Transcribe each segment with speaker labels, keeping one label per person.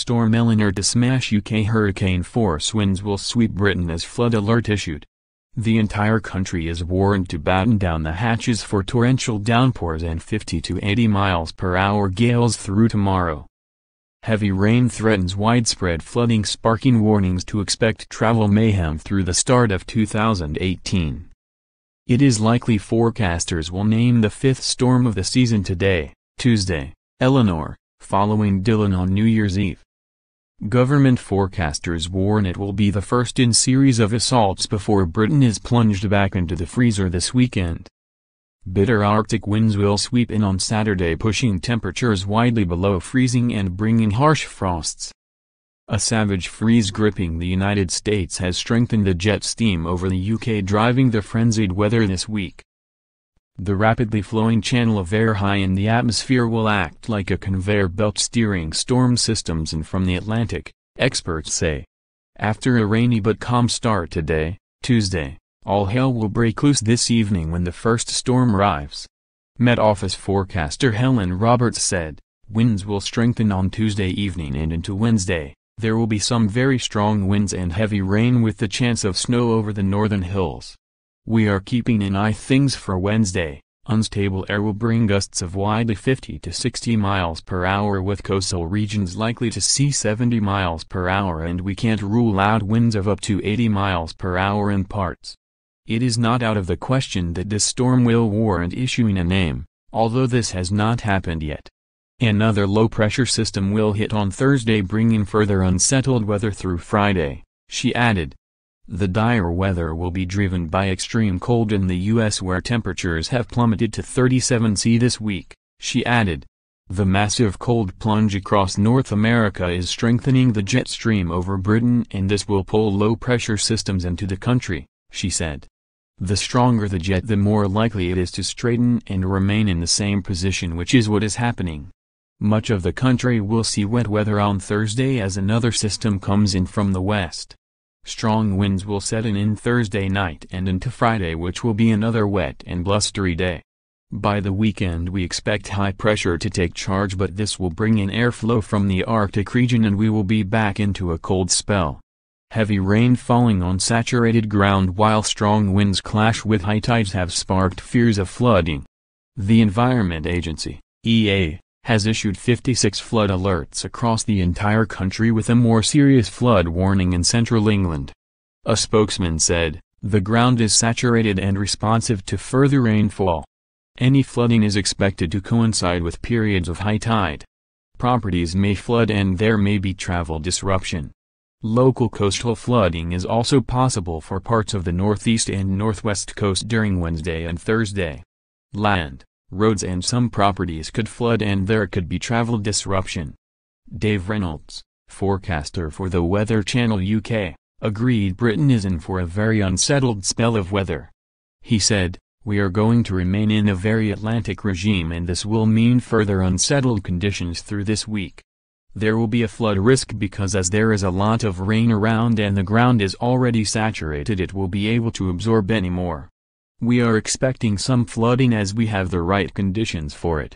Speaker 1: Storm Eleanor to smash UK. Hurricane-force winds will sweep Britain as flood alert issued. The entire country is warned to batten down the hatches for torrential downpours and 50 to 80 miles per hour gales through tomorrow. Heavy rain threatens widespread flooding, sparking warnings to expect travel mayhem through the start of 2018. It is likely forecasters will name the fifth storm of the season today, Tuesday, Eleanor, following Dylan on New Year's Eve. Government forecasters warn it will be the first in series of assaults before Britain is plunged back into the freezer this weekend. Bitter Arctic winds will sweep in on Saturday, pushing temperatures widely below freezing and bringing harsh frosts. A savage freeze gripping the United States has strengthened the jet stream over the UK, driving the frenzied weather this week. The rapidly flowing channel of air high in the atmosphere will act like a conveyor belt steering storm systems in from the Atlantic, experts say. After a rainy but calm start today, Tuesday, all hell will break loose this evening when the first storm arrives. Met Office forecaster Helen Roberts said, winds will strengthen on Tuesday evening and into Wednesday. There will be some very strong winds and heavy rain with the chance of snow over the northern hills. We are keeping an eye things for Wednesday. Unstable air will bring gusts of widely 50 to 60 miles per hour, with coastal regions likely to see 70 miles per hour, and we can't rule out winds of up to 80 miles per hour in parts. It is not out of the question that this storm will warrant issuing a name, although this has not happened yet. Another low-pressure system will hit on Thursday, bringing further unsettled weather through Friday, she added. The dire weather will be driven by extreme cold in the U.S., where temperatures have plummeted to 37°C this week, she added. The massive cold plunge across North America is strengthening the jet stream over Britain, and this will pull low-pressure systems into the country, she said. The stronger the jet, the more likely it is to straighten and remain in the same position, which is what is happening. Much of the country will see wet weather on Thursday as another system comes in from the west. Strong winds will set in Thursday night and into Friday, which will be another wet and blustery day. By the weekend we expect high pressure to take charge, but this will bring in airflow from the Arctic region and we will be back into a cold spell. Heavy rain falling on saturated ground while strong winds clash with high tides have sparked fears of flooding. The Environment Agency, EA, has issued 56 flood alerts across the entire country, with a more serious flood warning in central England. A spokesman said, "The ground is saturated and responsive to further rainfall. Any flooding is expected to coincide with periods of high tide. Properties may flood and there may be travel disruption. Local coastal flooding is also possible for parts of the northeast and northwest coast during Wednesday and Thursday. Land, roads and some properties could flood and there could be travel disruption." Dave Reynolds, forecaster for the Weather Channel UK, agreed Britain is in for a very unsettled spell of weather. He said, "We are going to remain in a very Atlantic regime, and this will mean further unsettled conditions through this week. There will be a flood risk because as there is a lot of rain around and the ground is already saturated, it will be able to absorb any more. We are expecting some flooding as we have the right conditions for it.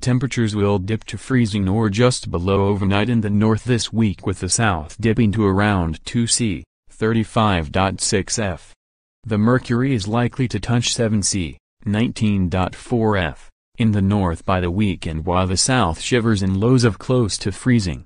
Speaker 1: Temperatures will dip to freezing or just below overnight in the north this week, with the south dipping to around 2°C, 35.6 F. The mercury is likely to touch 7°C, 19.4 F, in the north by the weekend, while the south shivers in lows of close to freezing.